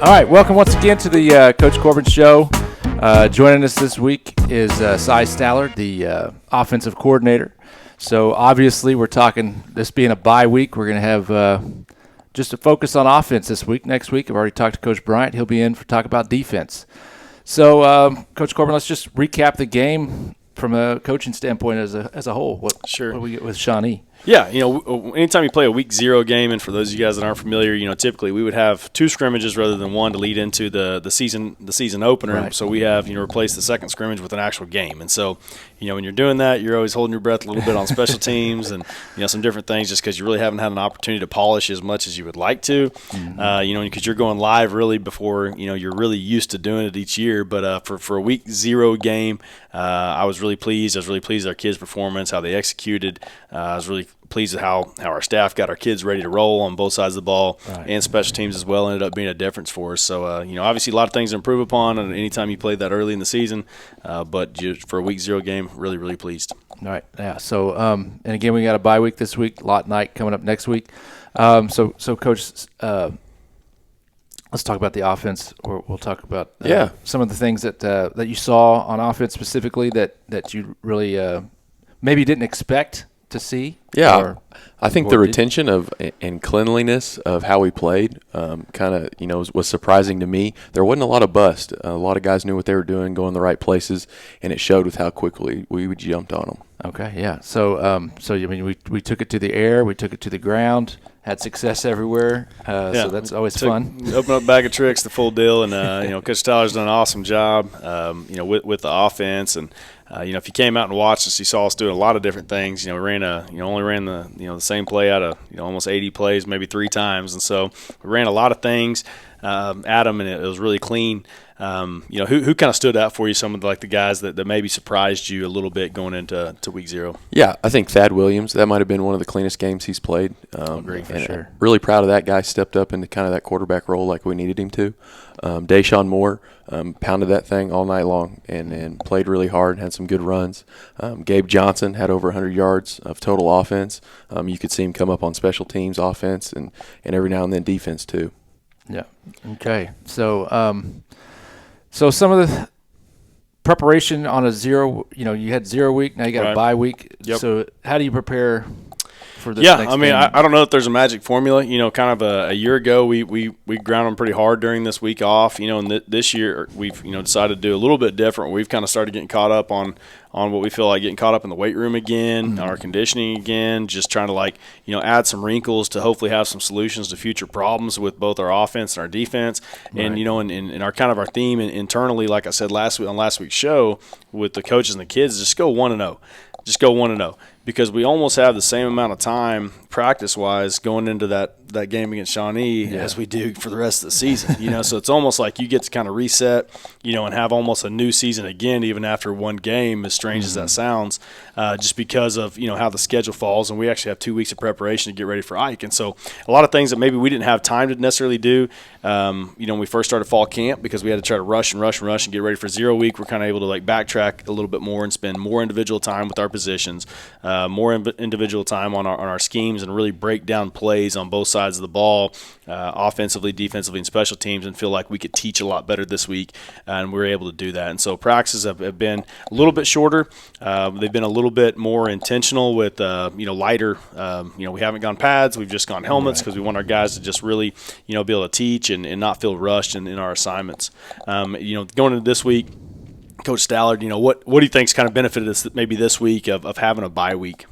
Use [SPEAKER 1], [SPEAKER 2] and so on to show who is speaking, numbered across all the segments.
[SPEAKER 1] All right, welcome once again to the Coach Corbin Show. Joining us this week is Cy Stallard, the offensive coordinator. So obviously we're talking, this being a bye week, we're going to have just a focus on offense this week. Next week, I've already talked to Coach Bryant. He'll be in for talk about defense. So, Coach Corbin, let's just recap the game from a coaching standpoint as a whole. What do we get with Shawnee?
[SPEAKER 2] Yeah, anytime you play a week 0 game, and for those of you guys that aren't familiar, typically we would have 2 scrimmages rather than 1 to lead into the season opener.
[SPEAKER 1] Right.
[SPEAKER 2] So we have replace the second scrimmage with an actual game, and so when you're doing that, you're always holding your breath a little bit on special teams and some different things, just because you really haven't had an opportunity to polish as much as you would like to. Mm-hmm. Because you're going live really before you're really used to doing it each year. But for a week 0 game, I was really pleased. I was really pleased with our kids' performance, how they executed. I was really pleased with how our staff got our kids ready to roll on both sides of the ball, and special teams as well ended up being a difference for us. So, obviously a lot of things to improve upon anytime you played that early in the season, but for a week 0 game, really, really pleased.
[SPEAKER 1] All right, yeah. So, and again, we got a bye week this week, Lawton Ike coming up next week. So Coach, let's talk about the offense, or we'll talk about some of the things that you saw on offense specifically that you really maybe didn't expect to see.
[SPEAKER 3] Yeah, I think the retention of and cleanliness of how we played kind of was surprising to me. There wasn't a lot of bust. A lot of guys knew what they were doing, going the right places, and it showed with how quickly we jumped on them.
[SPEAKER 1] Okay, yeah. So we took it to the air, we took it to the ground, had success everywhere. So that's always fun.
[SPEAKER 2] Open up a bag of tricks, the full deal, and Coach Tyler's done an awesome job. With the offense, and if you came out and watched us, you saw us doing a lot of different things. We ran only ran the same play out of almost 80 plays, maybe 3 times, and so we ran a lot of things at them, and it was really clean. Who kind of stood out for you? Some of the guys that maybe surprised you a little bit going into week 0.
[SPEAKER 3] Yeah, I think Thad Williams. That might have been one of the cleanest games he's played.
[SPEAKER 1] Agree for sure.
[SPEAKER 3] Really proud of that guy. Stepped up into kind of that quarterback role like we needed him to. Deshaun Moore pounded that thing all night long and played really hard and had some good runs. Gabe Johnson had over 100 yards of total offense. You could see him come up on special teams offense and every now and then defense too.
[SPEAKER 1] Yeah. Okay. So some of the preparation on a 0, you had 0 week, now you got a bye week.
[SPEAKER 2] Yep.
[SPEAKER 1] So how do you prepare for this next game?
[SPEAKER 2] I don't know if there's a magic formula. Kind of a year ago, we ground them pretty hard during this week off. And this year we've decided to do a little bit different. We've kind of started getting caught up on what we feel like getting caught up in the weight room again, our conditioning again, just trying to add some wrinkles to hopefully have some solutions to future problems with both our offense and our defense. Right. And in our kind of our theme internally, like I said on last week's show with the coaches and the kids, just go 1-0. Just go 1-0. Because we almost have the same amount of time practice-wise going into that game against Shawnee as we do for the rest of the season. So it's almost like you get to kind of reset, and have almost a new season again, even after one game, as strange as that sounds, just because of, how the schedule falls. And we actually have 2 weeks of preparation to get ready for Ike. And so a lot of things that maybe we didn't have time to necessarily do, when we first started fall camp, because we had to try to rush and get ready for 0 week, we're kind of able to backtrack a little bit more and spend more individual time with our positions, more individual time on our schemes, and really break down plays on both sides of the ball, offensively, defensively, and special teams, and feel like we could teach a lot better this week, and we were able to do that. And so practices have been a little bit shorter. They've been a little bit more intentional with lighter. We haven't gone pads. We've just gone helmets because we want our guys to just really be able to teach and not feel rushed in our assignments. Going into this week, Coach Stallard, what do you think's kind of benefited us maybe this week of having a bye week?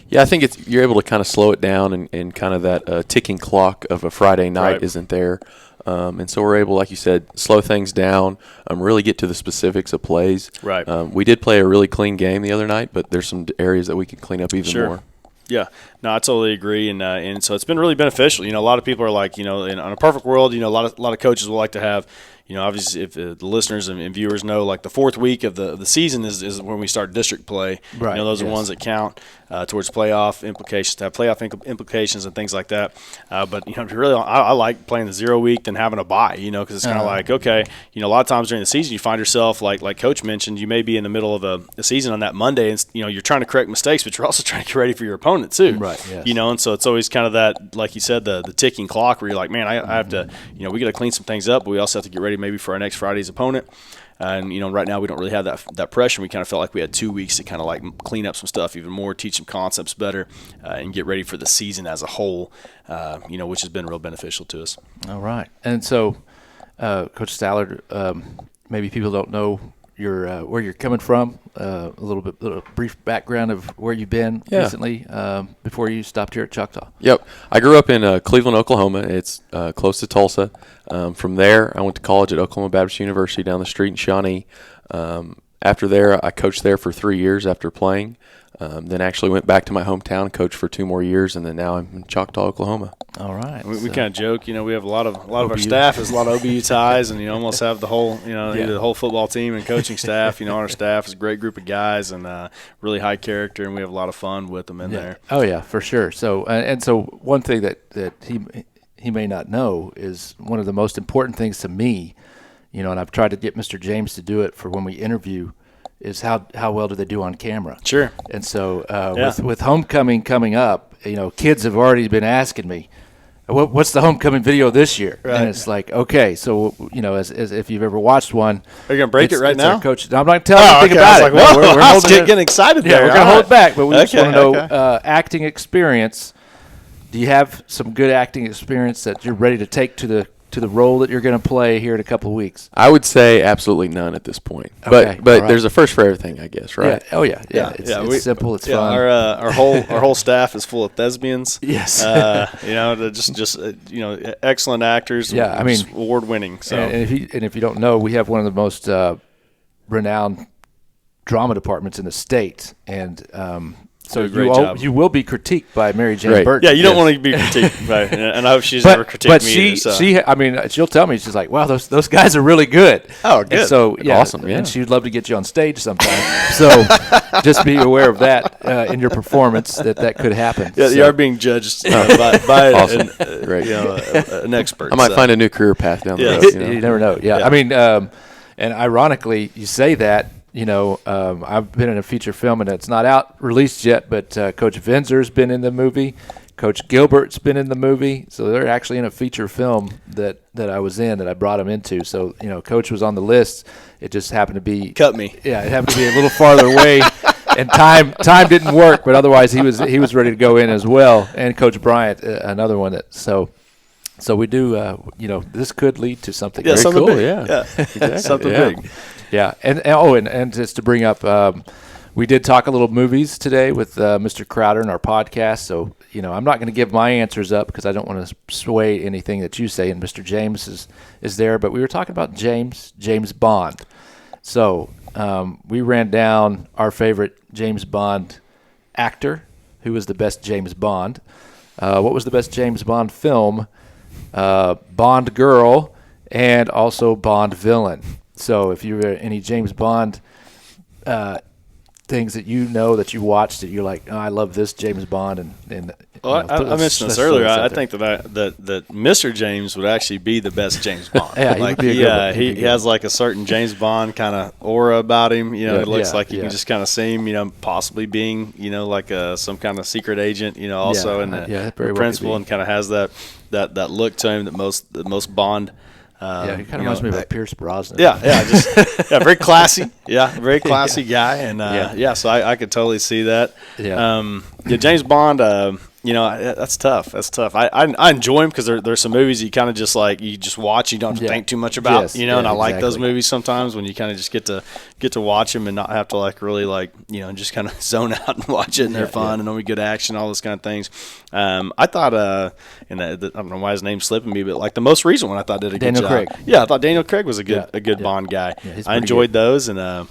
[SPEAKER 3] Yeah, I think you're able to kind of slow it down and kind of that ticking clock of a Friday night isn't there. And so we're able, like you said, slow things down, really get to the specifics of plays.
[SPEAKER 2] Right.
[SPEAKER 3] We did play a really clean game the other night, but there's some areas that we can clean up even more.
[SPEAKER 2] Yeah, no, I totally agree, and so it's been really beneficial. A lot of people are like, in a perfect world, a lot of coaches will like to have, obviously if the listeners and viewers know, like the 4th week of the season is when we start district play.
[SPEAKER 1] Right.
[SPEAKER 2] Those are ones that count towards playoff implications, to have playoff implications and things like that. But really, I like playing the 0 week than having a bye. Because it's kind of like, okay, a lot of times during the season you find yourself like Coach mentioned, you may be in the middle of a season on that Monday, and you're trying to correct mistakes, but you're also trying to get ready for your opponent. opponent too.
[SPEAKER 1] Right. Yes.
[SPEAKER 2] And so it's always kind of that, like you said, the ticking clock where you're like, man, I have to, we got to clean some things up, but we also have to get ready maybe for our next Friday's opponent. And, right now we don't really have that pressure. We kind of felt like we had 2 weeks to kind of like clean up some stuff even more, teach some concepts better, and get ready for the season as a whole, which has been real beneficial to us.
[SPEAKER 1] All right. And so, Coach Stallard, maybe people don't know where you're coming from, a little brief background of where you've been recently before you stopped here at Choctaw.
[SPEAKER 3] Yep. I grew up in Cleveland, Oklahoma. It's close to Tulsa. From there, I went to college at Oklahoma Baptist University down the street in Shawnee. After there, I coached there for 3 years after playing. Then actually went back to my hometown, coached for 2 more years, and then now I'm in Choctaw, Oklahoma.
[SPEAKER 1] All right.
[SPEAKER 2] We kind of joke, we have a lot of our staff is a lot of OBU ties, and almost have the whole, the whole football team and coaching staff. On our staff is a great group of guys and really high character, and we have a lot of fun with them in there.
[SPEAKER 1] Oh yeah, for sure. So so one thing that he may not know is one of the most important things to me, and I've tried to get Mr. James to do it for when we interview, is how well do they do on camera.
[SPEAKER 2] Sure.
[SPEAKER 1] And so with homecoming coming up, kids have already been asking me, what's the homecoming video this year?
[SPEAKER 2] Right.
[SPEAKER 1] And it's like, okay, so as if you've ever watched one,
[SPEAKER 2] are you gonna break it right now?
[SPEAKER 1] Coach, I'm not telling you anything about it.
[SPEAKER 2] Well,
[SPEAKER 1] we're
[SPEAKER 2] getting excited there.
[SPEAKER 1] Yeah, we're gonna hold back, but we just want to know
[SPEAKER 2] okay.
[SPEAKER 1] Acting experience. Do you have some good acting experience that you're ready to take to the role that you're going to play here in a couple of weeks?
[SPEAKER 3] I would say absolutely none at this point.
[SPEAKER 1] Okay,
[SPEAKER 3] but there's a first for everything, I guess, right?
[SPEAKER 1] Yeah. Oh yeah. It's simple. It's fun.
[SPEAKER 2] Our whole staff is full of thespians.
[SPEAKER 1] Yes.
[SPEAKER 2] Excellent actors.
[SPEAKER 1] Yeah, I mean,
[SPEAKER 2] award winning. So
[SPEAKER 1] and if you don't know, we have one of the most renowned drama departments in the state, and so you will be critiqued by Mary Jane Burton.
[SPEAKER 2] Yeah, you don't want to be critiqued by, and I hope she's never critiqued me.
[SPEAKER 1] But she'll tell me, she's like, wow, those guys are really good.
[SPEAKER 2] Oh, good.
[SPEAKER 1] And so
[SPEAKER 3] awesome. Yeah.
[SPEAKER 1] And she'd love to get you on stage sometime. So just be aware of that in your performance that could happen.
[SPEAKER 2] Yeah, you are being judged by
[SPEAKER 3] awesome.
[SPEAKER 2] an expert.
[SPEAKER 3] I might find a new career path down the road.
[SPEAKER 1] You never know. Yeah. I mean, and ironically, you say that. I've been in a feature film, and it's not out released yet, but Coach Vinzer's been in the movie. Coach Gilbert's been in the movie. So they're actually in a feature film that I was in, that I brought them into. So, Coach was on the list. It just happened to be –
[SPEAKER 2] cut me.
[SPEAKER 1] Yeah, it happened to be a little farther away, and time didn't work. But otherwise, he was ready to go in as well. And Coach Bryant, another one that – So we do, this could lead to something very
[SPEAKER 2] something
[SPEAKER 1] cool.
[SPEAKER 2] Big.
[SPEAKER 1] Yeah,
[SPEAKER 2] exactly. Something big.
[SPEAKER 1] Yeah, and just to bring up, we did talk a little movies today with Mr. Crowder in our podcast. So I'm not going to give my answers up because I don't want to sway anything that you say. And Mr. James is there, but we were talking about James Bond. So we ran down our favorite James Bond actor, who was the best James Bond. What was the best James Bond film? Bond girl, and also Bond villain. So if you're any James Bond things that that you watched that you're like, oh, I love this James Bond, and
[SPEAKER 2] I mentioned this earlier. I think that Mr. James would actually be the best James Bond.
[SPEAKER 1] Yeah,
[SPEAKER 2] he has like a certain James Bond kind of aura about him. It looks like you can just kind of see him. Possibly being like some kind of secret agent. Also in the principal, and kind of has that look to him that most Bond.
[SPEAKER 1] He kind of reminds me of Pierce Brosnan.
[SPEAKER 2] Very classy. Very classy guy, and so I could totally see that. James Bond. That's tough. That's tough. I enjoy him because there's some movies you kind of just like you just watch. You don't have to think too much about. And I like those movies sometimes when you kind of just get to watch them and not have to like really like just kind of zone out and watch it, and they're fun and only good action, all those kind of things. I thought I don't know why his name's slipping me, but like the most recent one I thought did a good job.
[SPEAKER 1] Craig.
[SPEAKER 2] Yeah, I thought Daniel Craig was a good Bond guy.
[SPEAKER 1] Yeah,
[SPEAKER 2] I enjoyed those, and are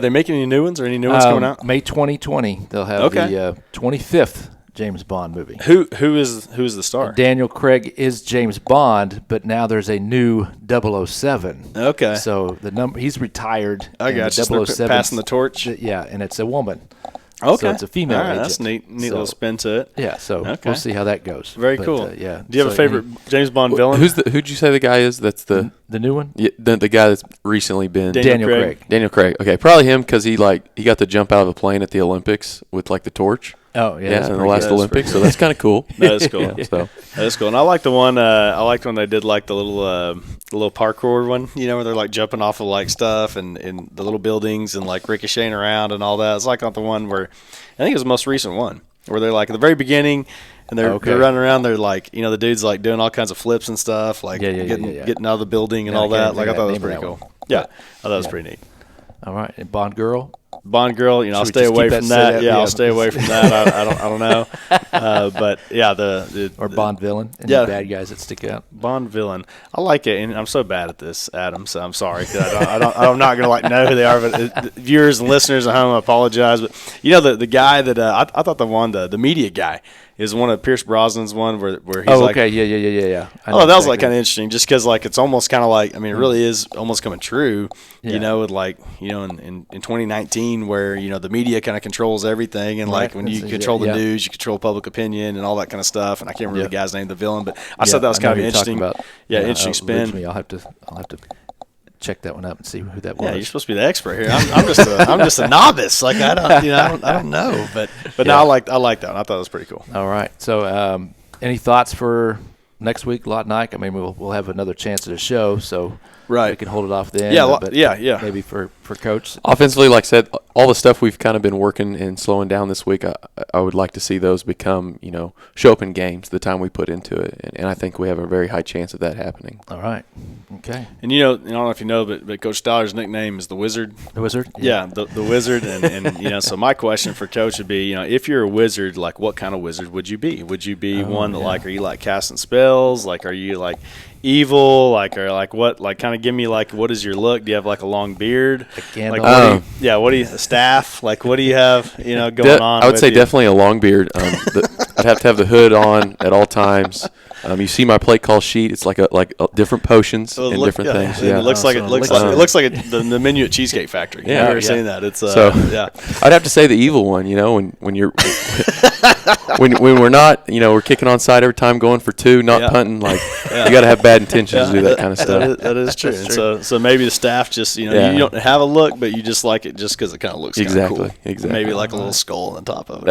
[SPEAKER 2] they making any new ones or any new ones coming out?
[SPEAKER 1] May 2020, they'll have the 25th James Bond movie.
[SPEAKER 2] Who's the star?
[SPEAKER 1] Daniel Craig is James Bond, but now there's a new 007.
[SPEAKER 2] Okay.
[SPEAKER 1] So he's retired.
[SPEAKER 2] I got you. Passing the torch.
[SPEAKER 1] Yeah, and it's a woman.
[SPEAKER 2] Okay.
[SPEAKER 1] So it's a female agent.
[SPEAKER 2] That's neat little spin to it.
[SPEAKER 1] Yeah, so we'll see how that goes.
[SPEAKER 2] Very cool.
[SPEAKER 1] Do
[SPEAKER 2] you have a favorite James Bond villain?
[SPEAKER 3] Who'd you say the guy is? That's the
[SPEAKER 1] new one?
[SPEAKER 3] Yeah, the guy that's recently been
[SPEAKER 1] Daniel Craig.
[SPEAKER 3] Daniel Craig. Okay, probably him because he got to jump out of a plane at the Olympics with like the torch.
[SPEAKER 1] Oh, yeah.
[SPEAKER 3] Yeah, in the last Olympics, so that's kind of cool.
[SPEAKER 2] That's cool.
[SPEAKER 3] Yeah, so
[SPEAKER 2] That's cool. And I like the one. I liked when they did like the little parkour one. Where they're like jumping off of like stuff and in the little buildings and like ricocheting around and all that. It's like the one where I think it was the most recent one where they're like at the very beginning and they're running around. They're like the dude's like doing all kinds of flips and stuff, like getting out of the building and all that. Like I thought that was pretty cool. Yeah, I thought that was pretty neat.
[SPEAKER 1] All right, and Bond Girl.
[SPEAKER 2] Bond Girl, I'll stay away from that. Yeah, I'll stay away from that. I don't know. But yeah,
[SPEAKER 1] or Bond Villain. The bad guys that stick out.
[SPEAKER 2] Bond Villain. I like it, and I'm so bad at this, Adam. So I'm sorry. I'm not gonna know who they are. But viewers and listeners at home, I apologize. But the guy that I thought the media guy is one of Pierce Brosnan's one where he's like.
[SPEAKER 1] Okay. Yeah.
[SPEAKER 2] Oh, that was like kind of interesting, just because like it's almost kind of like it really is almost coming true. With like in 2019 where the media kind of controls everything, and like when you control the news, you control public opinion and all that kind of stuff. And I can't remember the guy's name, the villain, but I thought that was kind of interesting. Interesting spin.
[SPEAKER 1] I'll have to check that one up and see who that was.
[SPEAKER 2] Yeah, you're supposed to be the expert here. I'm just a novice. Like I don't know, but no, I like that one. I thought it was pretty cool.
[SPEAKER 1] All right. So, any thoughts for next week, Lawton Ike? I mean, we'll have another chance at a show, so we can hold it off then.
[SPEAKER 2] Yeah,
[SPEAKER 1] Maybe for Coach.
[SPEAKER 3] Offensively, like I said, all the stuff we've kind of been working and slowing down this week, I would like to see those become, show up in games the time we put into it. And I think we have a very high chance of that happening.
[SPEAKER 1] All right. Okay.
[SPEAKER 2] And I don't know if you know, but Coach Stoller's nickname is the Wizard.
[SPEAKER 1] The Wizard?
[SPEAKER 2] Yeah, the Wizard. And so my question for Coach would be, if you're a wizard, like what kind of wizard would you be? Would you be one that like, are you like casting spells? Like, are you like evil? Like, or like what? Like, kind of give me like, what is your look? Do you have like a long beard? What do you a staff? Like, what do you have? Going on.
[SPEAKER 3] I would say definitely a long beard. I'd have to have the hood on at all times. You see my play call sheet. It's like different potions and different things. Yeah,
[SPEAKER 2] it looks like the menu at Cheesecake Factory.
[SPEAKER 3] Yeah,
[SPEAKER 2] I've never seen that. It's
[SPEAKER 3] I'd have to say the evil one. When you're when we're not, we're kicking on side every time, going for two, not punting. Like you got to have bad intentions to do that kind of stuff.
[SPEAKER 2] That is true. So maybe the staff just you don't have a look, but you just like it just because it kind of looks
[SPEAKER 3] exactly.
[SPEAKER 2] Cool. Exactly. Maybe like a little skull on top of it.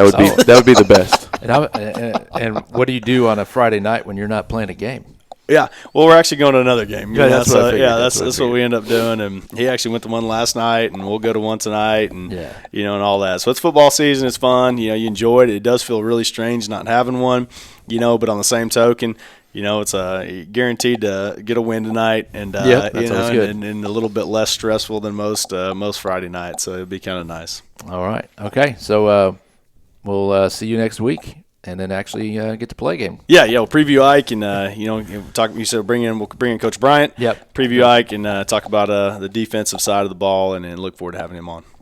[SPEAKER 3] That would be the best.
[SPEAKER 1] And what do you do on a Friday night when you're not playing a game?
[SPEAKER 2] Yeah, well, we're actually going to another game.
[SPEAKER 1] That's
[SPEAKER 2] what we end up doing. And he actually went to one last night, and we'll go to one tonight, and and all that. So it's football season. It's fun. You enjoy it. It does feel really strange not having one. But on the same token, it's guaranteed to get a win tonight, and and a little bit less stressful than most Friday nights. So it'd be kind of nice.
[SPEAKER 1] All right. Okay. So we'll see you next week. And then actually get to play a game.
[SPEAKER 2] Yeah, we'll preview Ike and talk. You said we'll bring in Coach Bryant.
[SPEAKER 1] Yep.
[SPEAKER 2] Preview Ike and talk about the defensive side of the ball, and look forward to having him on.
[SPEAKER 1] Yep.